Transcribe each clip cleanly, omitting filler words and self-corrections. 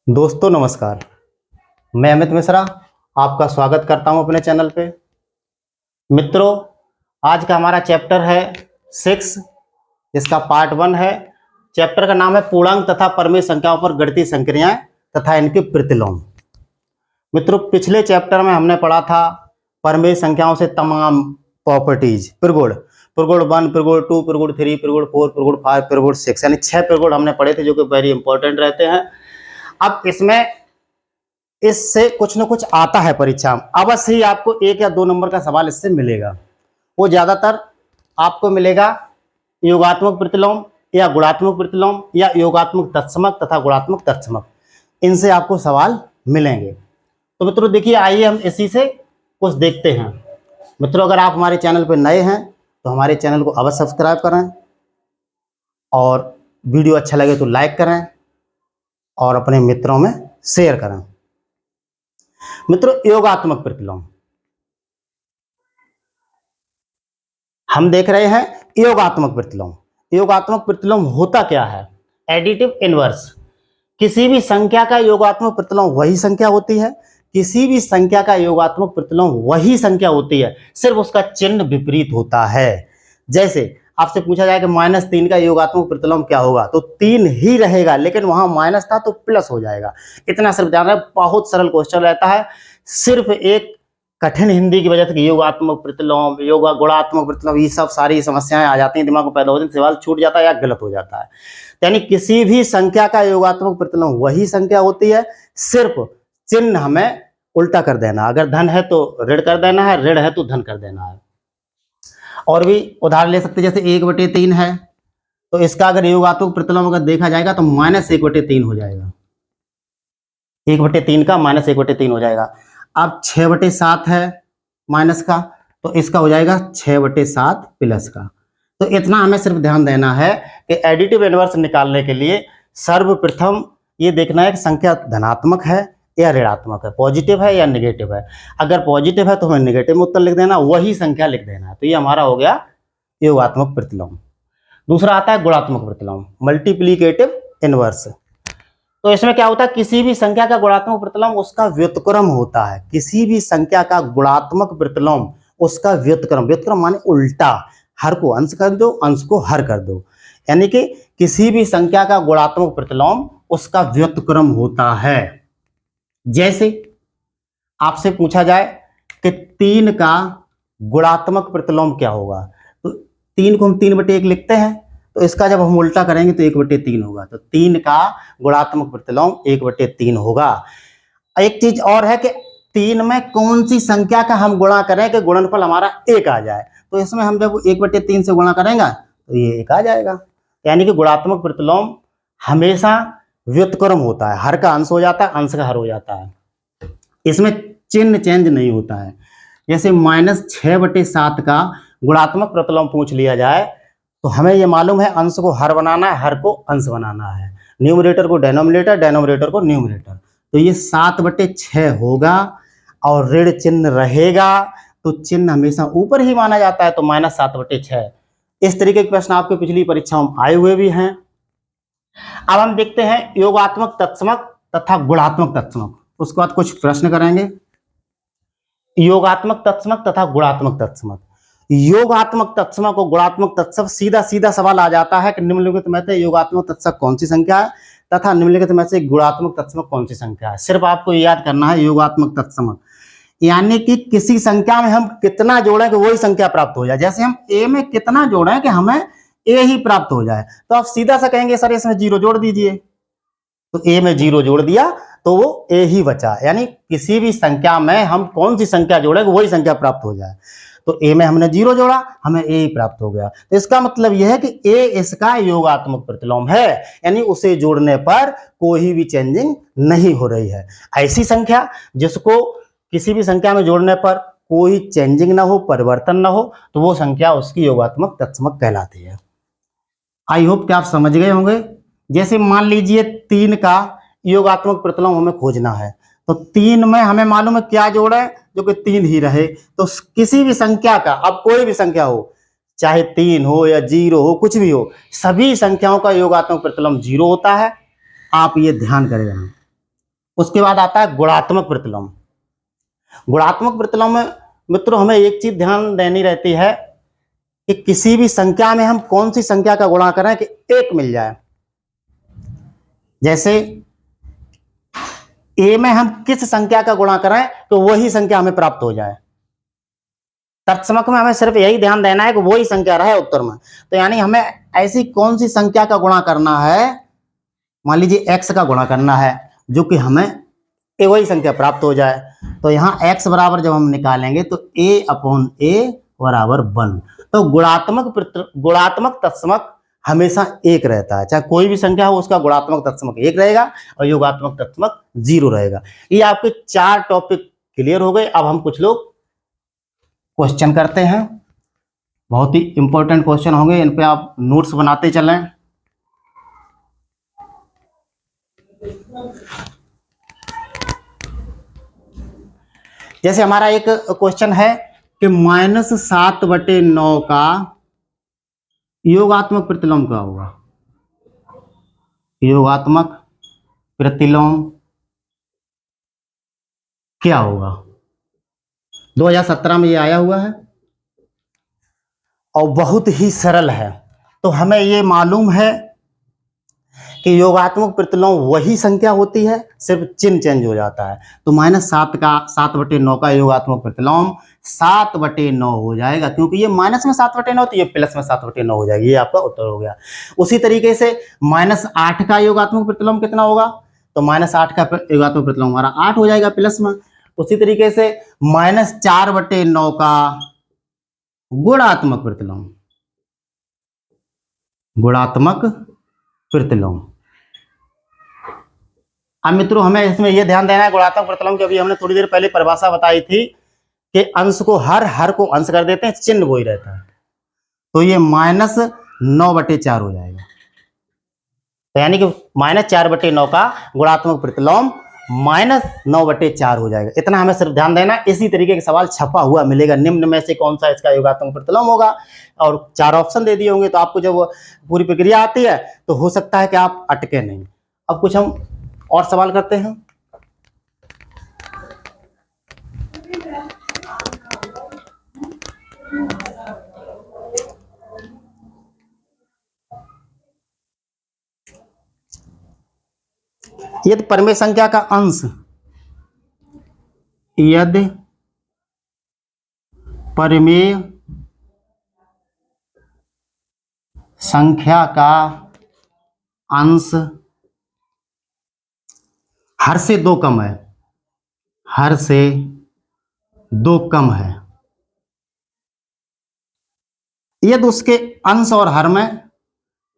दोस्तों नमस्कार। मैं अमित मिश्रा आपका स्वागत करता हूं अपने चैनल पे। मित्रों, आज का हमारा चैप्टर है 6, इसका पार्ट 1 है। चैप्टर का नाम है पूर्णांक तथा परमेय संख्याओं पर गणितीय संक्रियाएं तथा इनके प्रतिलोम। मित्रों, पिछले चैप्टर में हमने पढ़ा था परमेय संख्याओं से तमाम प्रॉपर्टीज, प्रगुण 1, प्रगुण 2, प्रगुण 3, प्रगुण 4, प्रगुण 5, प्रगुण 6, यानी 6 प्रगुण हमने पढ़े थे जो कि वेरी इंपॉर्टेंट रहते हैं। अब इससे कुछ न कुछ आता है परीक्षा में, अवश्य ही आपको 1 या 2 नंबर का सवाल इससे मिलेगा। वो ज्यादातर आपको मिलेगा योगात्मक प्रतिलोम या गुणात्मक प्रतिलोम या योगात्मक तत्समक तथा गुणात्मक तत्समक, इनसे आपको सवाल मिलेंगे। तो मित्रों देखिए, आइए हम इसी से कुछ देखते हैं। मित्रों, अगर आप हमारे चैनल पर नए हैं तो हमारे चैनल को अवश्य सब्सक्राइब करें और वीडियो अच्छा लगे तो लाइक करें और अपने मित्रों में शेयर करें। मित्रों, योगात्मक प्रतिलोम हम देख रहे हैं। योगात्मक प्रतिलोम, योगात्मक प्रतिलोम होता क्या है? Additive inverse. किसी भी संख्या का योगात्मक प्रतिलोम वही संख्या होती है, किसी भी संख्या का योगात्मक प्रतिलोम वही संख्या होती है, सिर्फ उसका चिन्ह विपरीत होता है। जैसे आपसे पूछा जाए कि -3 का योगात्मक प्रतिलोम क्या होगा, तो 3 ही रहेगा, लेकिन वहां माइनस था तो प्लस हो जाएगा। इतना सिर्फ ध्यान रखें, बहुत सरल क्वेश्चन रहता है। सिर्फ एक कठिन हिंदी की वजह से योगात्मक प्रतिलोम, योगा गुणात्मक प्रतिलोम, ये सब सारी समस्याएं आ जाती हैं, दिमाग में पैदा होती है, सवाल छूट जाता है या गलत हो जाता है। यानी किसी भी संख्या का योगात्मक प्रतिलोम वही संख्या होती है, सिर्फ चिन्ह हमें उल्टा कर देना। अगर धन है तो ऋण कर देना है, ऋण है तो धन कर देना है। और भी उदाहरण ले सकते हैं, जैसे 1/3 है तो इसका अगर योगात्मक प्रतिलोम अगर देखा जाएगा तो -1/3 हो जाएगा। 1/3 का -1/3 हो जाएगा। अब 6/7 है माइनस का, तो इसका हो जाएगा 6/7 प्लस का। तो इतना हमें सिर्फ ध्यान देना है कि एडिटिव इनवर्स निकालने के लिए सर्वप्रथम ये देखना है कि संख्या धनात्मक है या ऋणात्मक है, पॉजिटिव है या नेगेटिव है। अगर पॉजिटिव है तो हमें नेगेटिव में उत्तर लिख देना, वही संख्या लिख देना है। तो ये हमारा हो गया योगात्मक प्रतिलोम। दूसरा आता है गुणात्मक प्रतिलोम, मल्टीप्लिकेटिव इनवर्स। तो इसमें क्या होता है, किसी भी संख्या का गुणात्मक प्रतिलोम उसका व्युत्क्रम होता है। किसी भी संख्या का गुणात्मक प्रतिलोम उसका व्युत्क्रम, व्युत्क्रम माने उल्टा, हर को अंश कर दो, अंश को हर कर दो। यानी कि किसी भी संख्या का गुणात्मक प्रतिलोम उसका व्युत्क्रम होता है। जैसे आपसे पूछा जाए कि 3 का गुणात्मक प्रतिलोम क्या होगा, तो 3 को हम 3/1 लिखते हैं, तो इसका जब हम उल्टा करेंगे तो 1/3 होगा। तो 3 का गुणात्मक प्रतिलोम 1/3 होगा। एक चीज और है कि 3 में कौन सी संख्या का हम गुणा करें कि गुणनफल हमारा 1 आ जाए, तो इसमें हम जब 1/3 से गुणा करेंगे तो ये 1 आ जाएगा। यानी कि गुणात्मक प्रतिलोम हमेशा व्युत्क्रम होता है, हर का अंश हो जाता है, अंश का हर हो जाता है, इसमें चिन्ह चेंज नहीं होता है। जैसे -6/7 का गुणात्मक प्रतिलोम पूछ लिया जाए तो हमें यह मालूम है अंश को हर बनाना है, हर को अंश बनाना है, न्यूमरेटर को डेनोमिनेटर, डेनोमिनेटर को न्यूमरेटर। तो ये 7/6 होगा और ऋण चिन्ह रहेगा, तो चिन्ह हमेशा ऊपर ही माना जाता है, तो -7/6। इस तरीके के प्रश्न आपके पिछली परीक्षाओं में आए हुए भी हैं। अब हम देखते हैं योगात्मक तत्समक तथा गुणात्मक तत्समक, उसके बाद कुछ प्रश्न करेंगे। योगात्मक तत्समक तथा गुणात्मक तत्समक, योगात्मक तत्समक और गुणात्मक तत्समक, सीधा सीधा सवाल आ जाता है कि निम्नलिखित में से योगात्मक तत्समक कौन सी संख्या है तथा निम्नलिखित में से गुणात्मक तत्समक कौन सी संख्या है। सिर्फ आपको याद करना है योगात्मक तत्समक, यानी कि किसी संख्या में हम कितना जोड़ें कि वही संख्या प्राप्त हो जाए। जैसे हम a में कितना जोड़ें कि हमें a ही प्राप्त हो जाए, तो आप सीधा सा कहेंगे सर इसमें 0 जोड़ दीजिए, तो a में 0 जोड़ दिया तो वो a ही बचा। यानी किसी भी संख्या में हम कौन सी संख्या जोड़ें कि वही संख्या प्राप्त हो जाए, तो a में हमने 0 जोड़ा, हमें a ही प्राप्त हो गया। तो इसका मतलब यह है कि a इसका योगात्मक प्रतिलोम है, यानी उसे जोड़ने पर कोई भी चेंजिंग नहीं हो रही है। ऐसी संख्या जिसको किसी भी संख्या में जोड़ने पर कोई चेंजिंग ना हो, परिवर्तन ना हो, तो वो संख्या उसकी योगात्मक तत्समक कहलाती है। आई होप कि आप समझ गए होंगे। जैसे मान लीजिए 3 का योगात्मक प्रतिलोम हमें खोजना है, तो 3 में हमें मालूम है क्या जोड़े जो कि 3 ही रहे। तो किसी भी संख्या का, अब कोई भी संख्या हो, चाहे 3 हो या 0 हो, कुछ भी हो, सभी संख्याओं का योगात्मक प्रतिलोम 0 होता है। आप ये ध्यान करें। उसके बाद आता है गुणात्मक प्रतिलोम। गुणात्मक प्रतिलोम में मित्रों हमें एक चीज ध्यान देनी रहती है कि किसी भी संख्या में हम कौन सी संख्या का गुणा करें कि एक मिल जाए। जैसे ए में हम किस संख्या का गुणा करें तो वही संख्या हमें प्राप्त हो जाए। तत्समक में हमें सिर्फ यही ध्यान देना है कि वही संख्या रहे उत्तर में। तो यानी हमें ऐसी कौन सी संख्या का गुणा करना है, मान लीजिए x का गुणा करना है जो कि हमें वही संख्या प्राप्त हो जाए। तो यहाँ x बराबर जब हम निकालेंगे तो a/a बराबर 1। तो गुणात्मक तत्समक हमेशा एक रहता है, चाहे कोई भी संख्या हो उसका गुणात्मक तत्समक एक रहेगा और योगात्मक तत्समक 0 रहेगा। ये आपके 4 टॉपिक क्लियर हो गए। अब हम कुछ लोग क्वेश्चन करते हैं, बहुत ही इंपॉर्टेंट क्वेश्चन होंगे, इन पे आप नोट्स बनाते चलें। जैसे हमारा एक क्वेश्चन है कि -7/9 का योगात्मक प्रतिलोम क्या होगा। योगात्मक प्रतिलोम क्या होगा। 2017 में ये आया हुआ है और बहुत ही सरल है। तो हमें ये मालूम है कि योगात्मक प्रतिलोम वही संख्या होती है, सिर्फ चिन्ह चेंज हो जाता है। तो -7/9 का योगात्मक प्रतिलोम 7/9 हो जाएगा, क्योंकि ये माइनस में 7/9 तो ये प्लस में 7/9 हो जाएगी। ये आपका उत्तर हो गया। उसी तरीके से -8 का योगात्मक प्रतिलोम कितना होगा, तो -8 का योगात्मक प्रतिलोम हमारा 8 हो जाएगा प्लस में। उसी तरीके से -4/9 का गुणात्मक प्रतिलोम, गुणात्मक प्रतिलोम। अब मित्रों हमें इसमें यह ध्यान देना है गुणात्मक प्रतिलोम की अभी हमने थोड़ी देर पहले परिभाषा बताई थी कि अंश को हर को अंश कर देते हैं, चिन्ह वही रहता है। तो ये -9/4 हो जाएगा। तो यानी कि -4/9 का गुणात्मक प्रतिलोम -9/4 हो जाएगा। इतना हमें सिर्फ ध्यान देना। इसी तरीके का सवाल छपा हुआ मिलेगा, निम्न में से कौन सा इसका योगात्मक प्रतिलोम होगा, और 4 ऑप्शन दे दिए होंगे। तो आपको जब पूरी प्रक्रिया आती है तो हो सकता है कि आप अटके नहीं। अब कुछ हम और सवाल करते हैं। यदि परमेय संख्या का अंश, यदि परमेय संख्या का अंश हर से 2 कम है, हर से 2 कम है, यदि उसके अंश और हर में,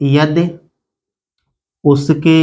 यदि उसके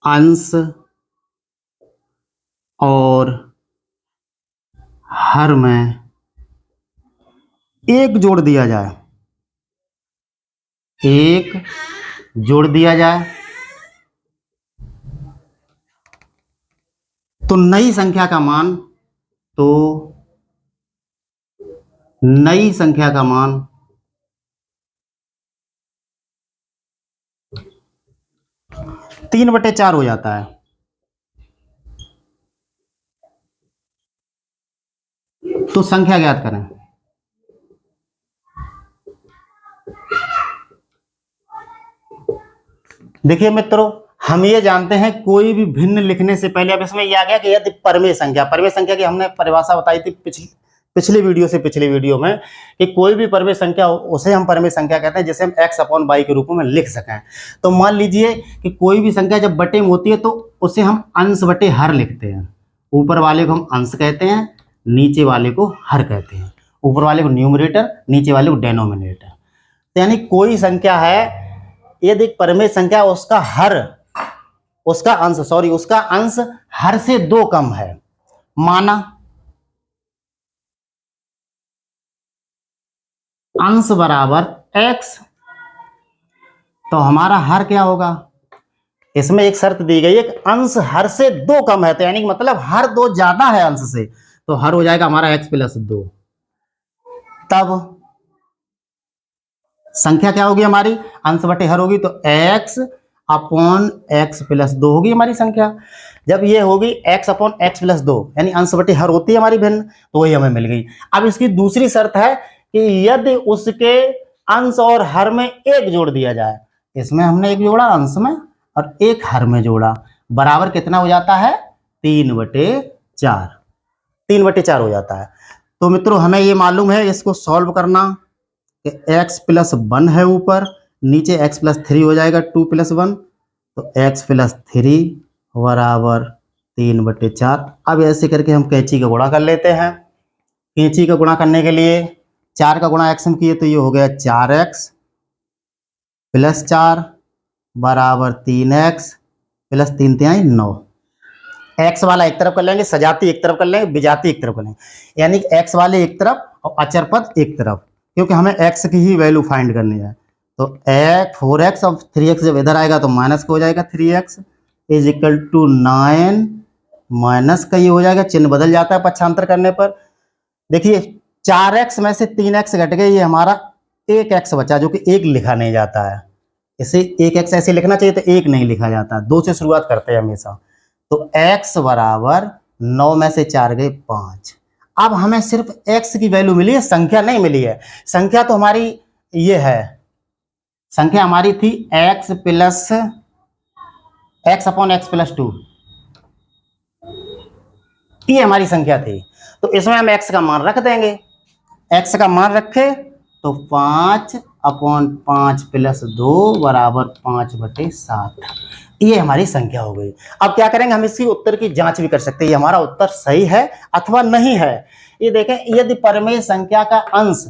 अंश और हर में 1 जोड़ दिया जाए, 1 जोड़ दिया जाए, तो नई संख्या का मान, तो नई संख्या का मान 3/4 हो जाता है। तो संख्या ज्ञात करें। देखिए मित्रों, हम ये जानते हैं कोई भी भिन्न लिखने से पहले, अब इसमें यह आ गया कि यदि परमेय संख्या की हमने परिभाषा बताई थी पिछले वीडियो में कि कोई भी परमेय संख्या उसे हम परमेय संख्या कहते हैं जिसे हम x/y के रूप में लिख सकें। तो मान लीजिए कि कोई भी संख्या जब बटे में होती है तो उसे हम अंश बटे हर लिखते हैं। ऊपर वाले को हम अंश कहते हैं, नीचे वाले को हर कहते हैं। ऊपर वाले को न्यूमरेटर, नीचे वाले को डेनोमिनेटर। तो यानी कोई संख्या है, यदि परमेय संख्या उसका अंश हर से 2 कम है, माना अंश बराबर x, तो हमारा हर क्या होगा, इसमें एक शर्त दी गई है कि अंश हर से 2 कम है, तो यानी मतलब हर 2 ज्यादा है अंश से, तो हर हो जाएगा हमारा x+2। तब संख्या क्या होगी हमारी, अंश बटे हर होगी, तो x अपॉन एक्स प्लस 2 होगी हमारी संख्या। जब ये होगी x अपॉन एक्स प्लस 2 यानी अंश बटे हर होती है हमारी भिन्न, तो वही हमें मिल गई। अब इसकी दूसरी शर्त है कि यदि उसके अंश और हर में एक जोड़ दिया जाए, इसमें हमने एक जोड़ा अंश में और एक हर में जोड़ा, बराबर कितना हो जाता है 3/4, 3/4 हो जाता है। तो मित्रों हमें ये मालूम है इसको सॉल्व करना कि x प्लस 1 है ऊपर, नीचे x प्लस 3 हो जाएगा 2 प्लस 1, तो x प्लस 3 बराबर 3/4। अब ऐसे करके हम कैंची का गुणा कर लेते हैं। कैंची का गुणा करने के लिए 4 का गुणा x में किए तो ये हो गया 4x प्लस 4 बराबर 3x प्लस 3 3 9। x वाला एक तरफ कर लेंगे, सजाती एक तरफ कर लेंगे, विजाती एक तरफ कर लेंगे, यानी x वाले एक तरफ और अचर पद एक तरफ, क्योंकि हमें x की ही वैल्यू फाइंड करनी है। तो 4x और 3x जब इधर आएगा तो माइनस का हो जाएगा 3x is equal to 9, minus का ये हो जाएगा, चिन्ह बदल जाता है पक्षांतर करने पर। देखिए 4x में से 3x घट गए, ये हमारा 1x बचा जो कि 1 लिखा नहीं जाता है। इसे 1x ऐसे लिखना चाहिए, तो 1 नहीं लिखा जाता, 2 से शुरुआत करते हैं हमेशा। तो x बराबर 9 में से 4 गए 5। अब हमें सिर्फ x की वैल्यू मिली है, संख्या नहीं मिली है। संख्या तो हमारी ये है, संख्या हमारी थी x plus x upon x plus 2, ये हमारी संख्या थी। तो इसमें हम x का मान रख देंगे, x का मान रखे तो 5 अपॉन 5 प्लस 2 बराबर 5/7, ये हमारी संख्या हो गई। अब क्या करेंगे, हम इसकी उत्तर की जांच भी कर सकते हैं, ये हमारा उत्तर सही है अथवा नहीं है। ये देखें, यदि परिमेय संख्या का अंश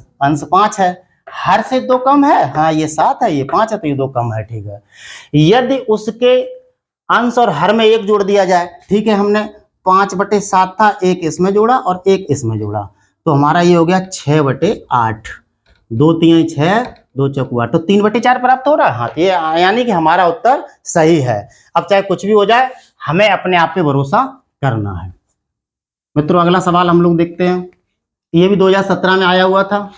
5 है, हर से 2 कम है, हाँ ये 7 है, ये 5 है, तो ये 2 कम है, ठीक है। यदि उसके अंश और हर में एक जोड़ दिया जाए, ठीक है, हमने 5/7 था, एक इसमें जोड़ा और एक इसमें जोड़ा, तो हमारा ये हो गया 6/8, 2 3 6, 2 चौक 8, तो 3/4 प्राप्त हो रहा है। हाँ, ये यानी कि हमारा उत्तर सही है। अब चाहे कुछ भी हो जाए, हमें अपने आप पे भरोसा करना है। मित्रों अगला सवाल हम लोग देखते हैं, ये भी 2017 में आया हुआ था।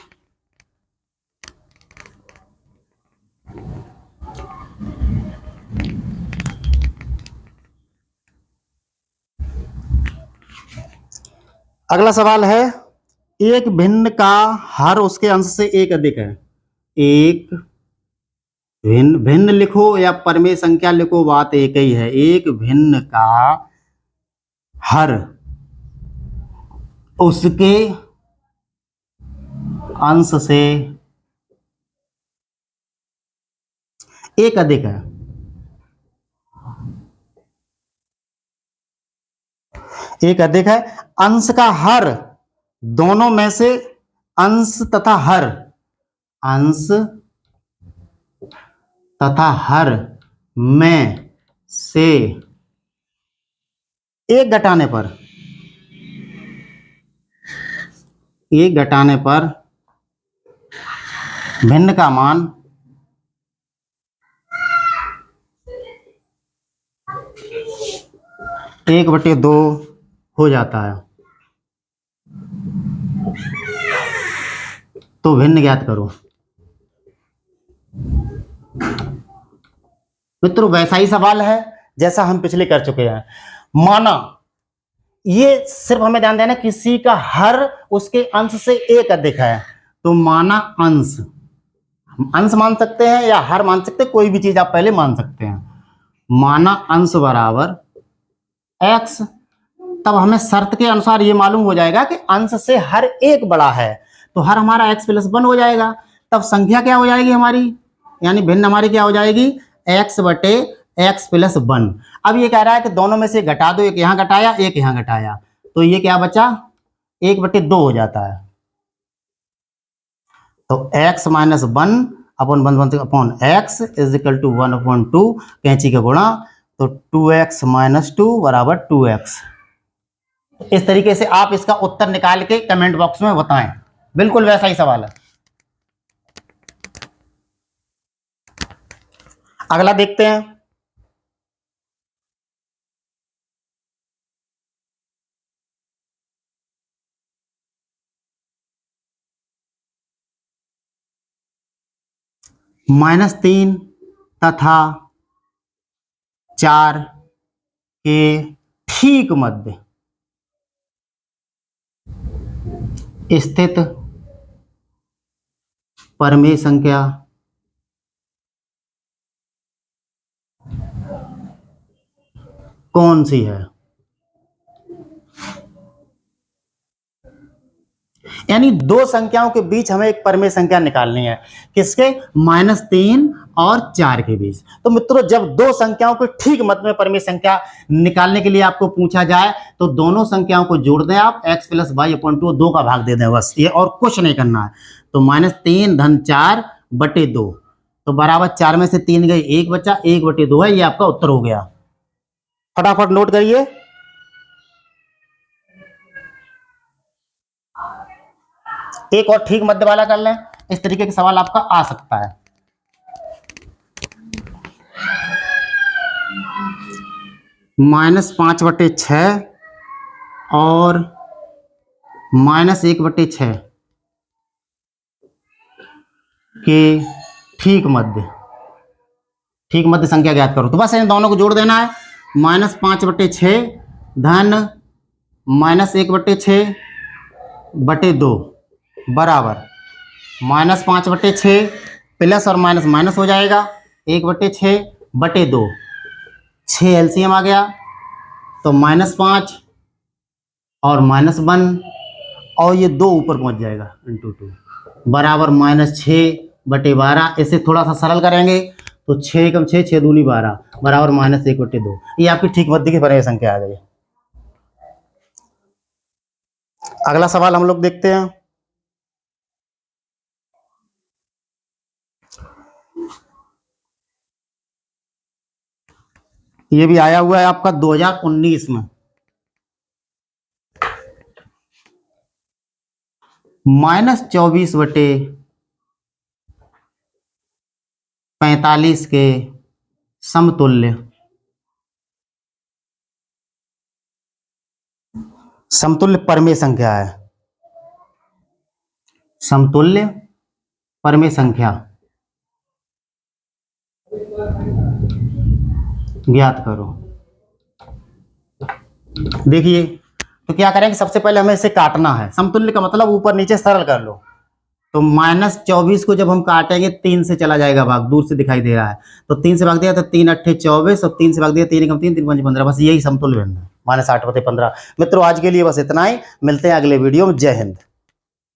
अगला सवाल है, एक भिन्न का हर उसके अंश से एक अधिक है। एक भिन्न, भिन्न लिखो या परिमेय संख्या लिखो, बात एक ही है। एक भिन्न का हर उसके अंश से एक अधिक है। एक अधिक है, अंश का हर दोनों में से, अंश तथा हर, अंश तथा हर में से एक घटाने पर, एक घटाने पर भिन्न का मान 1/2 हो जाता है। तो भिन्न ज्ञात करो। मित्रों वैसा ही सवाल है जैसा हम पिछले कर चुके हैं। माना, ये सिर्फ हमें ध्यान देना, किसी का हर उसके अंश से एक अधिक है, तो माना अंश, अंश मान सकते हैं या हर मान सकते हैं, कोई भी चीज आप पहले मान सकते हैं। माना अंश बराबर x, तब हमें शर्त के अनुसार ये मालूम हो जाएगा कि अंश से हर एक बड़ा है, तो हर हमारा x प्लस 1 हो जाएगा। तब संख्या क्या हो जाएगी हमारी, यानी भिन्न हमारी क्या हो जाएगी, x प्लस 1। अब ये कह रहा है कि दोनों में से घटा दो, एक यहां घटाया एक यहां घटाया, तो ये क्या बचा, 1/2 हो जाता है। तो x minus 1 upon 1 upon x is equal to 1/2, कैंची का गुणा, तो 2x माइनस 2 बराबर 2x। इस तरीके से आप इसका उत्तर निकाल के कमेंट बॉक्स में बताएं, बिल्कुल वैसा ही सवाल है। अगला देखते हैं, -3 तथा 4 के ठीक मध्य स्थित परमेय संख्या कौन सी है। यानी दो संख्याओं के बीच हमें एक परमेय संख्या निकालनी है, किसके, -3 और 4 के बीच। तो मित्रों जब दो संख्याओं के ठीक मध्य में परमेय संख्या निकालने के लिए आपको पूछा जाए तो दोनों संख्याओं को जोड़ दें आप, x + y/2 2 का भाग दे दें बस, ये और कुछ नहीं करना है। तो -3 धन 4 बटे 2, तो बराबर 4 में से 3 गई, 1 बचा, 1/2 है, ये आपका उत्तर हो गया। फटाफट नोट करिए। एक और ठीक मध्य वाला कर लें, इस तरीके के सवाल आपका आ सकता है। -5/6 और -1/6 के ठीक मध्य संख्या ज्ञात करो। तो बस इन दोनों को जोड़ देना है, -5/6 धन -1/6/2 बराबर -5/6 प्लस और माइनस माइनस हो जाएगा, 1/6/2, 6 एलसीएम आ गया, तो -5 और -1 और ये 2 ऊपर पहुंच जाएगा इंटू 2 बराबर -6/12। इसे थोड़ा सा सरल करेंगे तो 6 कम 6, 6 दूनी 12 बराबर -1/2। ये आपकी ठीक मध्य की परमेय संख्या आ गई। अगला सवाल हम लोग देखते हैं। ये भी आया हुआ है आपका 2019 में। -24/45 के समतुल्य परमेय संख्या है। समतुल्य परमेय संख्या ज्ञात करो। देखिए तो क्या करेंगे, सबसे पहले हमें इसे काटना है। समतुल्य का मतलब ऊपर नीचे सरल कर लो। तो -24 को जब हम काटेंगे 3 से चला जाएगा भाग, दूर से दिखाई दे रहा है, तो 3 से भाग दिया तो 3 8 24 और 3 से भाग दिया 3 कम 3 3 5 15, बस यही समतुल्य भिन्न है, -8/15। मित्रों आज के लिए बस इतना ही, मिलते हैं अगले वीडियो में। जय हिंद।